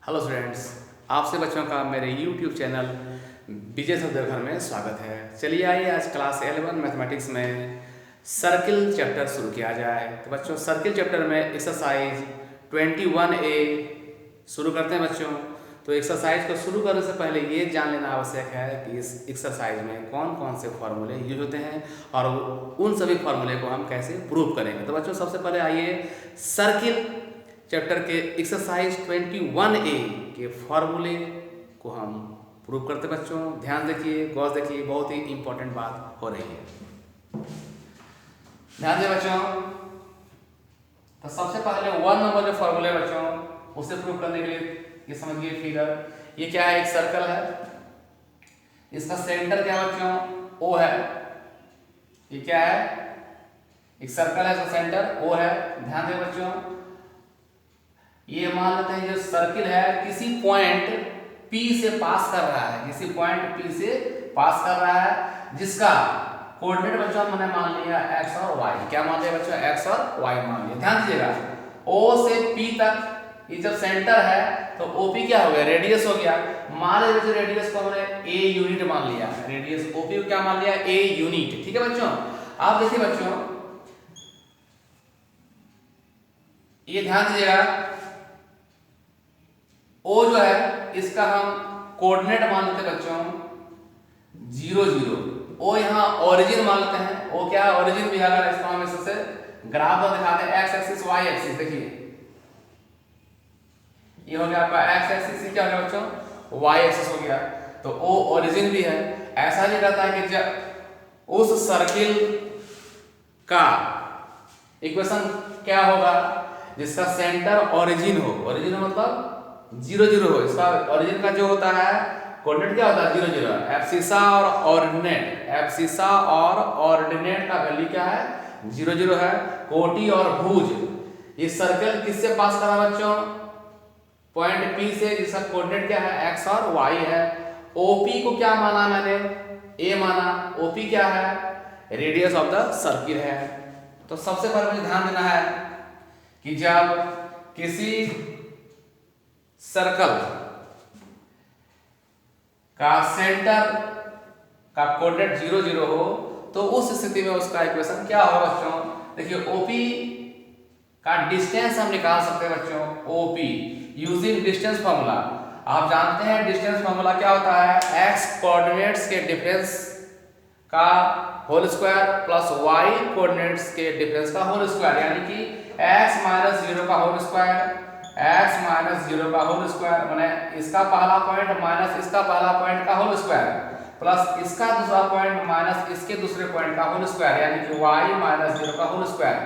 Hello students, आपसे बच्चों का मेरे यूट्यूब चैनल विजय सफदरघर में स्वागत है। चलिए आइए आज क्लास 11 मैथमेटिक्स में सर्किल चैप्टर शुरू किया जाए। तो बच्चों सर्किल चैप्टर में एक्सरसाइज 21A शुरू करते हैं बच्चों। तो एक्सरसाइज को शुरू करने से पहले ये जान लेना आवश्यक है कि इस एक्सरसाइज में कौन कौन से फॉर्मूले यूज होते हैं और उन सभी फॉर्मूले को हम कैसे प्रूव करेंगे। तो बच्चों सबसे पहले आइए सर्किल चैप्टर के एक्सरसाइज 21A के फॉर्मूले को हम प्रूव करते बच्चों। ध्यान देखिए, गौर देखिए, बहुत ही इंपॉर्टेंट बात हो रही है। ध्यान दें बच्चों। तो सबसे पहले 1 नंबर जो फॉर्मूले बच्चों उसे प्रूव करने के लिए ये समझिए फिगर। ये क्या है? एक सर्कल है, इसका सेंटर क्या बच्चों? O है। ये क्या है? एक सर्कल है, इसका सेंटर O है। ध्यान दें बच्चों, ये मान लेते हैं जो सर्किल है किसी पॉइंट P से पास कर रहा है, किसी पॉइंट P से पास कर रहा है, जिसका कोऑर्डिनेट बच्चों हमने मान लिया x और y। क्या मान लिया बच्चों? x और y मान लिया। ध्यान दीजिएगा, O से P तक ये जब सेंटर है तो OP क्या हो गया? रेडियस हो गया। मान लीजिए बच्चों रेडियस को हमने a यूनिट मान लिया, रेडियस OP को क्या मान लिया? a unit. ठीक है बच्चों। आप देखिए बच्चों, ये ध्यान दीजिएगा, O जो है इसका हम कोऑर्डिनेट मान लेते हैं बच्चों 0 0। O यहाँ ओरिजिन मान लेते हैं। O क्या है? ओरिजिन भी। अगर इसको हम इससे ग्राफ पर दिखाते हैं, x एक्सिस y एक्सिस, देखिए ये हो गया आपका x एक्सिस, ये क्या हो गया बच्चों? y एक्सिस हो गया। तो O ओरिजिन भी है। ऐसा नहीं रहता है कि जब उस सर्किल का इक्वेशन क्या होगा जिसका सेंटर ओरिजिन हो, ओरिजिन मतलब 0 0 हो। इसका ओरिजिन का जो होता है कोऑर्डिनेट क्या होता है? 0 0। एब्सिसा और ऑर्डिनेट, एब्सिसा और ऑर्डिनेट का वैल्यू क्या है? 0 0 है। कोटि और भुज, ये सर्कल किससे पास करा बच्चों? पॉइंट P से, जिसका कोऑर्डिनेट क्या है? x और y है। OP को क्या माना मैंने? a माना। OP क्या है? रेडियस ऑफ द सर्किल है। तो सबसे पहले मुझे ध्यान देना है कि जब किसी सर्कल का सेंटर का कोऑर्डिनेट 0 0 हो तो उस स्थिति में उसका इक्वेशन क्या होगा बच्चों? देखिए OP का डिस्टेंस हम निकाल सकते हैं बच्चों, OP यूजिंग डिस्टेंस फार्मूला। आप जानते हैं डिस्टेंस फार्मूला क्या होता है? x कोऑर्डिनेट्स के डिफरेंस का whole square plus y coordinates के डिफरेंस का होल स्क्वायर, यानी कि x माइनस 0 का होल स्क्वायर, x माइनस 0 का होल स्क्वायर, माने इसका पहला पॉइंट माइनस इसका पहला पॉइंट का होल स्क्वायर, प्लस इसका दूसरा पॉइंट माइनस इसके दूसरे पॉइंट का होल स्क्वायर, यानी कि y माइनस 0 का होल स्क्वायर,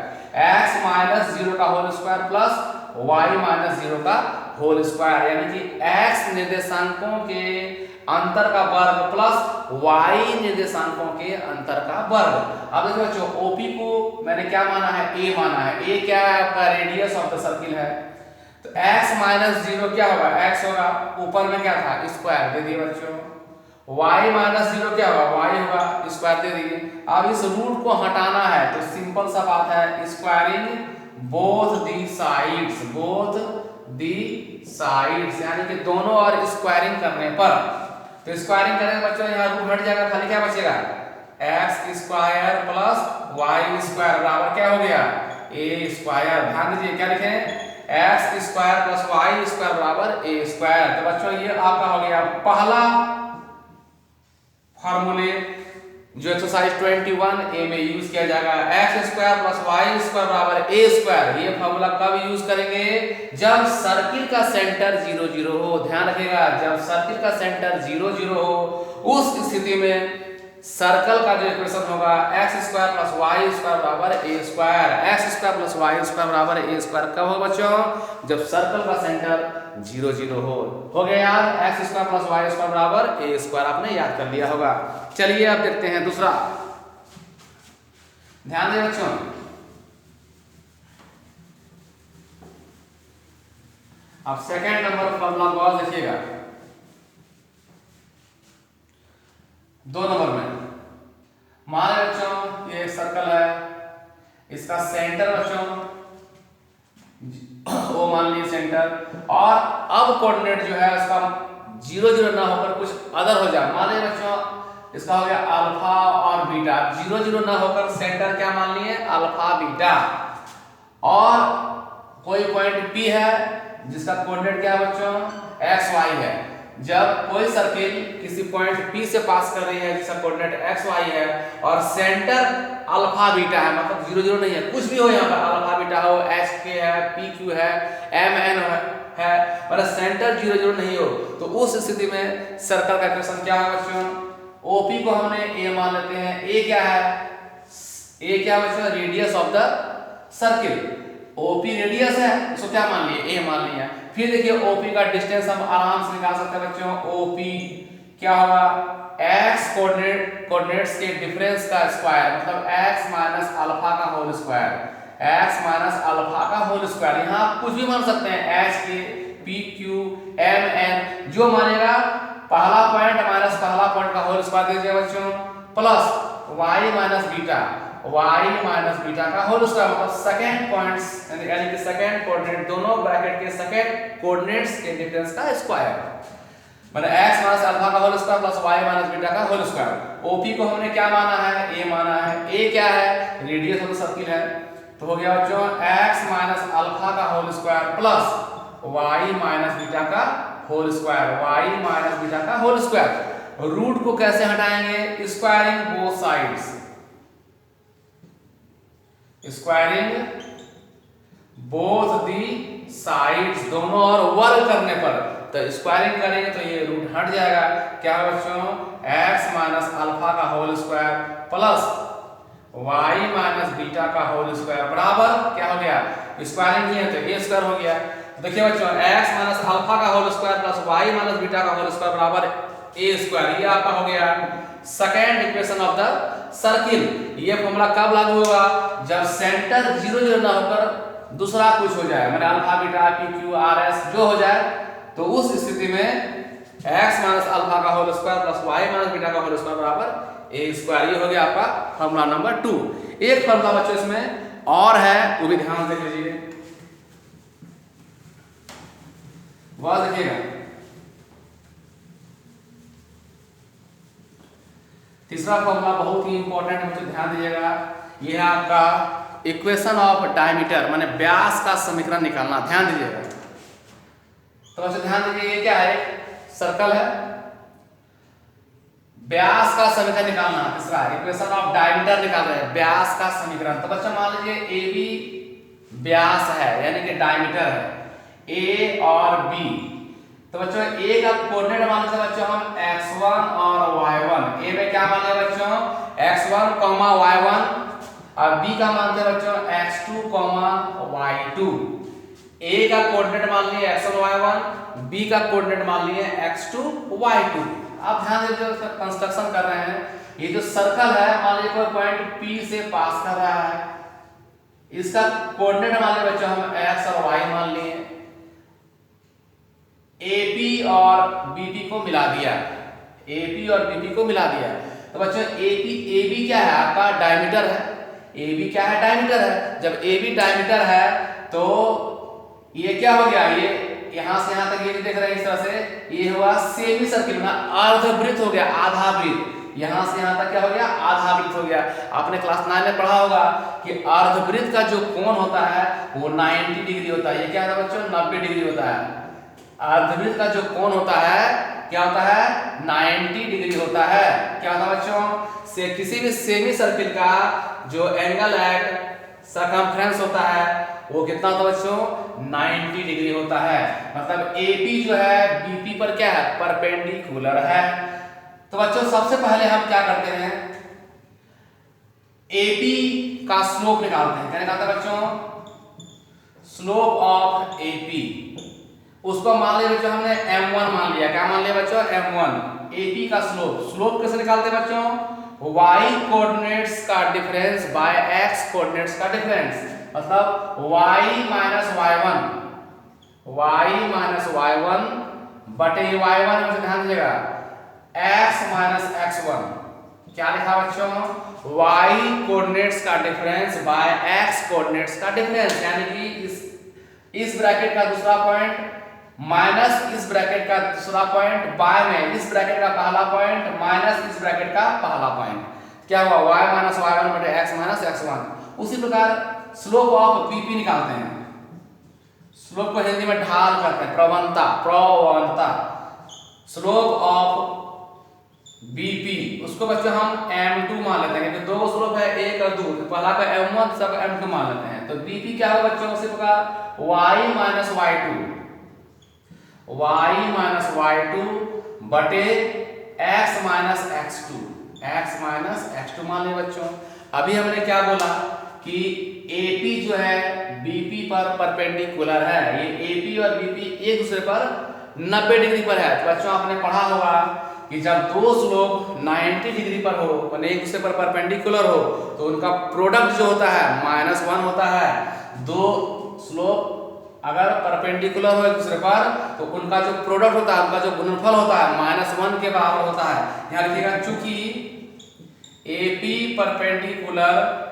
x माइनस 0 का whole square plus y minus 0 का होल स्क्वायर, यानी कि x निर्देशांकों के अंतर का वर्ग प्लस y निर्देशांकों के अंतर का वर्ग। अब देखो बच्चों, OP को मैंने क्या माना है? a माना है। a क्या है? आपका रेडियस ऑफ द सर्किल है। तो x माइनस 0 क्या होगा? x होगा। ऊपर में क्या था? स्क्वायर दे दिए बच्चों। y माइनस 0 क्या होगा? y होगा, स्क्वायर दे दिए। अब इस रूट को हटाना है तो सिंपल सा बात है, squaring both the sides, both the sides, यानी कि दोनों और स्क्वायरिंग करने पर, तो स्क्वायरिंग करेंगे बच्चों यहाँ रूट हट जाएगा, खाली क्या बचेगा? x square plus y square बराबर क्या हो गया? a square. ध्यान दीजिए क्या लिखे? x square plus y square बराबर a स्क्वायर। तो बच्चों ये आपका हो गया पहला फॉर्मूले जो एक्सरसाइज 21A में यूज किया जाएगा। x square plus y square बराबर a स्क्वायर। ये फॉर्मूला कब यूज करेंगे? जब सर्किल का सेंटर 0 0 हो। ध्यान रखिएगा, जब सर्किल का सेंटर 0 0 हो उस स्थिति में सर्कल का जो इक्वेशन होगा x square plus y square बराबर a square. x square plus y square बराबर a स्क्वायर कब होगा बच्चों? जब सर्कल का सेंटर 0 0 हो। हो गया यार, x square plus y square बराबर a स्क्वायर, आपने याद कर लिया होगा। चलिए अब देखते हैं दूसरा। ध्यान दें बच्चों, अब सेकंड नंबर फॉर्मूला को और देखिएगा। 2 नंबर में मान लें बच्चों ये एक सर्कल है, इसका सेंटर बच्चों वो मान लीजिए सेंटर, और अब कोऑर्डिनेट जो है उसका 0 0 ना होकर कुछ अदर हो जाए, मान लीजिए बच्चों इसका हो गया अल्फा और बीटा, 0 0 ना होकर सेंटर क्या मान लिए अल्फा बीटा, और कोई पॉइंट P है जिसका कोऑर्डिनेट क्या है बच्चों एक्स वाई है। जब कोई सर्किल किसी पॉइंट P से पास कर रही है जिसका कोऑर्डिनेट एक्स वाई है और सेंटर अल्फा बीटा है, मतलब 0 0 नहीं है, कुछ भी हो यहाँ पर अल्फा बीटा हो, एच के है, पी क्यू है, एम एन है, पर सेंटर 0 0 नहीं हो, तो उस स्थिति में सर्कल का इक्वेशन क्या है बच्चों, ओपी को हमने ए मान लेते हैं। ए क्या है, ए क्या है बच्चों radius of the circle, OP radius है, इसको क्या मान लिए ए मान लिया। फिर देखिए ओपी का डिस्टेंस हम आराम से निकाल सकते हैं बच्चों, ओपी क्या होगा x कोऑर्डिनेट्स के डिफरेंस का स्क्वायर, मतलब x माइनस अल्फा का whole square, x minus alpha का होल स्क्वायर। यहाँ आप कुछ भी मान सकते हैं, h के p q m n जो मानेगा पहला पॉइंट माइनस पहला पॉइंट का होल स्क्वायर दीजिए बच्चों, plus y minus beta, y minus beta का होल स्क्वायर, मतलब सेकंड पॉइंट्स यानी कि सेकंड कोऑर्डिनेट दोनों ब्रैकेट के सेकंड कोऑर्डिनेट्स के डिफरेंस का स्क्वायर, मतलब x माइनस अल्फा का whole square plus y minus beta का होल स्क्वायर। OP को हमने क्या माना है a माना है, a क्या है रेडियस ऑफ द सर्किल है, तो हो गया बच्चों x माइनस अल्फा का whole square plus y minus beta का whole square, y minus beta का होल स्क्वायर। रूट को कैसे हटाएंगे, squaring both sides, squaring both the sides, दोनों और वर्ग करने पर, तो स्क्वायरिंग करेंगे तो ये रूट हट जाएगा, क्या है बच्चों x माइनस अल्फा का whole square plus y minus beta का होल स्क्वायर बराबर क्या हो गया, स्क्वायरिंग किए तो a स्क्वायर हो गया। देखिए बच्चों x माइनस अल्फा का whole square plus y minus beta का होल स्क्वायर बराबर a स्क्वायर, ये आपका हो गया second equation of the circle. ये फॉर्मूला कब लागू होगा, जब सेंटर 0 0 ना होकर दूसरा कुछ हो जाए, मतलब alpha beta P Q R S जो हो जाए, तो उस स्थिति में x माइनस अल्फा का whole square plus y minus beta का होल स्क्वायर बराबर a स्क्वायर, ये हो गया आपका फॉर्मूला नंबर 2। एक फॉर्मूला बच्चों इसमें और है, वो भी ध्यान से देख लीजिए, वह देखिएगा, तीसरा फॉर्मूला बहुत ही इंपॉर्टेंट मुझे ध्यान दीजिएगा, यह है आपका इक्वेशन ऑफ डायमीटर, माने व्यास का समीकरण निकालना, ध्यान दीजिएगा। तो बच्चों ध्यान दीजिए, ये क्या है सर्कल है, व्यास का समीकरण निकालना, तीसरा इक्वेशन ऑफ डायमीटर निकाल रहे हैं, व्यास का समीकरण। तो बच्चों मान लीजिए ए बी व्यास है यानी कि डायमीटर है, ए और बी, तो बच्चों ए का कोऑर्डिनेट मान लेते हैं बच्चों हम x1 और y1, ए में क्या मान लिया बच्चों x1, y1, और b का मानते हैं बच्चों x2, y2। a का कोऑर्डिनेट मान लिए x1 y1, b का कोऑर्डिनेट मान लिए x2 y2। आप ध्यान दीजिए उसका कंस्ट्रक्शन कर रहे हैं, ये जो सर्कल है मान लीजिए कोई पॉइंट P से पास कर रहा है, इसका कोऑर्डिनेट मान लिए बच्चों हम x और y मान लिए, AP और BP को मिला दिया, AP और BP को मिला दिया, तो बच्चों AB क्या है आपका डायमीटर है, AB क्या है डायमीटर है, जब AB डायमीटर है तो ये क्या हो गया, ये यहां से यहां तक ये देख रहे हैं इस तरह से, ये हुआ सेमी सर्किल ना अर्धवृत्त हो गया, आधा वृत्त, यहां से यहां तक क्या हो गया आधा वृत्त हो गया। आपने क्लास 9 में पढ़ा होगा कि अर्धवृत्त का जो कोण होता है वो 90 डिग्री होता है, ये क्या होता है बच्चों 90 डिग्री होता है। अर्धवृत्त का जो कोण होता है क्या होता है 90 डिग्री होता है। क्या होता है बच्चों से किसी भी सेमी सर्किल का जो एंगल एट सरकमफ्रेंस होता है वो कितना होता है बच्चों 90 डिग्री होता है, मतलब AP जो है BP पर क्या है परपेंडिकुलर है। तो बच्चों सबसे पहले हम क्या करते हैं AP का स्लोप निकालते हैं, क्या निकालते हैं बच्चों स्लोप ऑफ AP, उसको मान लिया बच्चों हमने m1 मान लिया, क्या मान लिया बच्चों m1। AP का स्लोप कैसे निकालते हैं बच्चों y कोऑर्डिनेट्स का डिफरेंस बाय x कोऑर्डिनेट्स का डिफरेंस, मतलब y माइनस y1 बटे y1 में ध्यान दीजिएगा x माइनस x1, क्या लिखा बच्चों y कोऑर्डिनेट्स का डिफरेंस बाय x कोऑर्डिनेट्स का डिफरेंस, यानी कि इस इस ब्रैकेट का दूसरा पॉइंट माइनस इस ब्रैकेट का दूसरा पॉइंट, बाय में इस ब्रैकेट का पहला पॉइंट माइनस इस ब्रैकेट का पहला पॉइंट, क्या हुआ y माइनस y1 बटे x माइनस x1। उसी प्रकार स्लोप ऑफ बीपी निकालते हैं, स्लोप को हिंदी में ढाल कहते हैं, प्रवणता, प्रवणता, स्लोप ऑफ बीपी, उसको बच्चों हम m2 मान लेते हैं, क्योंकि दो स्लोप है एक और दो, पहला का m1 सब m2 मान लेते हैं। तो बीपी क्या होगा बच्चों, उसी प्रकार y माइनस y2 बटे x माइनस x2 मान लिया बच्चों। अभी हमने क्या बोला कि AP जो है BP पर परपेंडिकुलर है, ये AP और BP एक दूसरे पर 90 डिग्री पर है। तो बच्चों आपने पढ़ा होगा कि जब दो स्लोप 90 डिग्री पर हो, माने एक दूसरे पर परपेंडिकुलर हो, तो उनका प्रोडक्ट जो होता है -1 होता है। दो स्लोप अगर परपेंडिकुलर हो एक दूसरे पर, तो उनका जो प्रोडक्ट होता है, उनका जो गुणनफल होता है -1 के बराबर होता है। यहाँ लिखिएगा चूंकि AP परपेंडिकुलर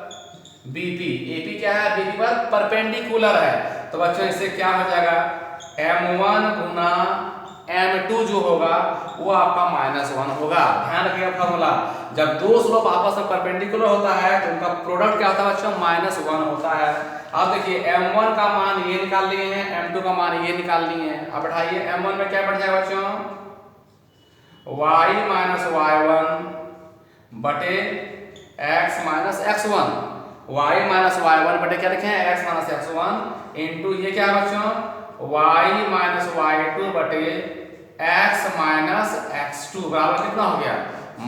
BP, AP क्या है, BP पर परपेंडिकुलर है, तो बच्चों इससे क्या हो जाएगा, M1 गुना M2 जो होगा वो आपका -1 होगा। ध्यान रखिएगा फॉर्मूला, जब दो स्लोप आपस में परपेंडिकुलर होता है तो उनका प्रोडक्ट क्या होता है बच्चों, -1 होता है। अब देखिए M1 का मान ये निकाल लिए हैं, M2 का मान ये निकाल लिए हैं। अब बढ़ाइए, M1 में क्या बढ़ जाएगा बच्चों, y माइनस y1 बटे x minus x1, y minus y1 बटे क्या लिखे हैं, x माइनस x1 इंटू ये क्या है बच्चों, y माइनस y2 बटे x माइनस x2 बराबर कितना हो गया,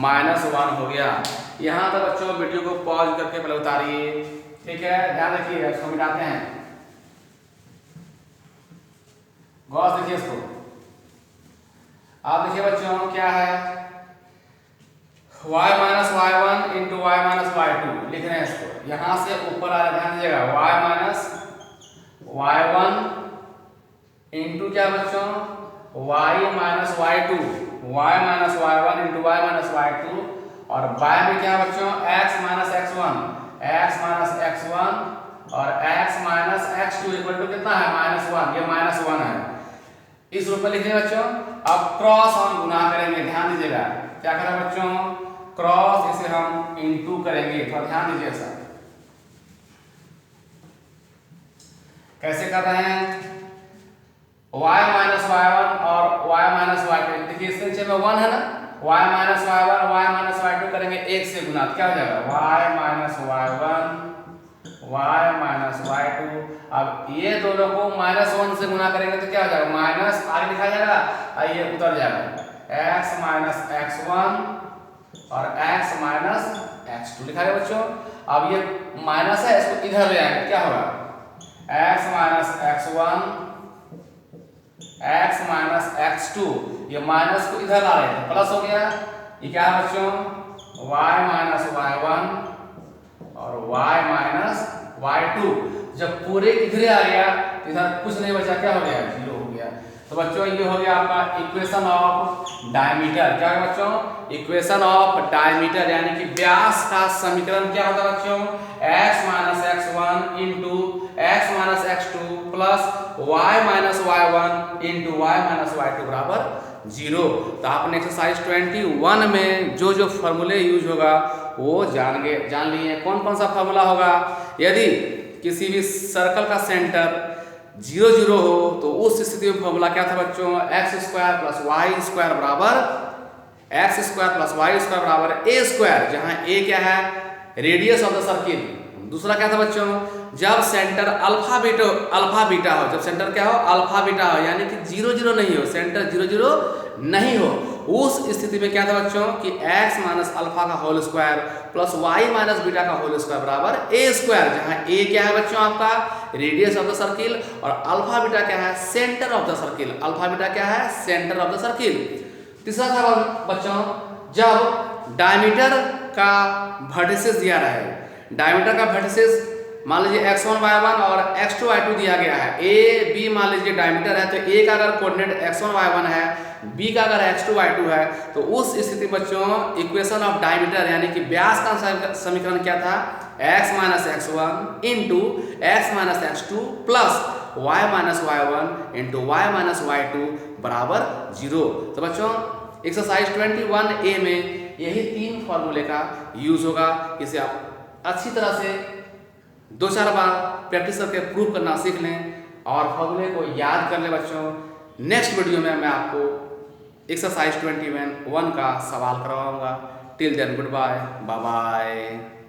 -1 हो गया। यहाँ तक बच्चों वीडियो को पॉज करके पहले उतारिए, ठीक है, ध्यान रखिए। इसको मिटाते हैं, गौर से देखिए इसको। आप देखिए बच्चों क्या है, y minus y1 into y minus y2 लिख रहे हैं इसको, यहाँ से ऊपर आ रहा है, ध्यान दीजिएगा, y माइनस y1 इंटू क्या बच्चों, y minus y2, y minus y1 into y minus y2, और बाय में क्या बच्चों, x माइनस x1 और x minus x2 equal to कितना है, -1, ये -1 है। इस रूप में लिखिए बच्चों। अब क्रॉस हम गुना करेंगे, ध्यान दीजिएगा, क्या करें बच्चों, क्रॉस इसे हम इनटू करेंगे, थोड़ा ध्यान दीजिए सर। कैसे कर रहे हैं, y माइनस y1 और y माइनस y2, देखिए इसके नीचे में 1 है ना, y minus y1 y minus y2 करेंगे 1 से गुना, क्या हो जाएगा, y minus y1 y minus y2। अब ये दोनों को -1 से गुना करेंगे तो क्या हो जाएगा, माइनस आगे लिखा जाएगा और ये उतर जाएगा, x माइनस x1 और x माइनस x2 लिखा है बच्चों। अब ये माइनस है, इसको इधर ले आएंगे, क्या होगा, x minus x1 x minus x2, ये माइनस को इधर ला रहे थे, प्लस हो गया, ये क्या है बच्चों, y माइनस y1 और y माइनस y2। जब पूरे इधर आ गया तो इधर कुछ नहीं बचा, क्या हो गया, 0 हो गया। तो बच्चों ये हो गया आपका इक्वेशन ऑफ डायमीटर। क्या है बच्चों, इक्वेशन ऑफ डायमीटर, यानी कि व्यास का समीकरण क्या होता है बच्चों, x minus x1 into x minus x2 plus y minus y1 into y minus y2 बराबर 0। तो आपने एक्सरसाइज 21 में जो जो फॉर्मूले यूज होगा वो जान लिए। कौन कौन सा फॉर्मूला होगा, यदि किसी भी सर्कल का सेंटर 0 0 हो तो उस स्थिति में फॉर्मूला क्या था बच्चों, x square plus y square बराबर a स्क्वायर, जहां a क्या है, रेडियस ऑफ द सर्किल। दूसरा क्या था बच्चों, जब सेंटर अल्फा बीटा हो, जब सेंटर क्या हो, अल्फा बीटा हो, यानी कि 0 0 नहीं हो, सेंटर 0 0 नहीं हो, उस स्थिति में क्या था बच्चों कि x माइनस अल्फा का whole square plus y minus beta का होल स्क्वायर बराबर a स्क्वायर, जहां a क्या है बच्चों आपका रेडियस ऑफ द सर्किल और अल्फा बीटा क्या है, centre of the circle. Alpha beta क्या है, सेंटर ऑफ द सर्किल। तीसरा था बच्चों, जब डायमीटर का वर्टिसेस दिया रहे, डायमीटर का वर्टिसेस मान लीजिए x1 y1 और x2 y2 दिया गया है, a b मान लीजिए डायमीटर है, तो a का अगर कोऑर्डिनेट x1 y1 है, b का अगर x2 y2 है, तो उस स्थिति में बच्चों इक्वेशन ऑफ डायमीटर यानी कि व्यास का समीकरण क्या था, x minus x1 into x minus x2 plus y minus y one into y minus y two बराबर 0। तो बच्चों एक्सरसाइज 21A में यही 3 फॉर्मूले का यूज होगा। इसे आप अच्छी तरह से 2-4 बार प्रैक्टिस करके प्रूव करना सीख लें और फॉर्मूले को याद कर लें बच्चों। नेक्स्ट वीडियो में मैं आपको एक्सरसाइज 21 का सवाल करवाऊंगा। Till then goodbye, bye bye.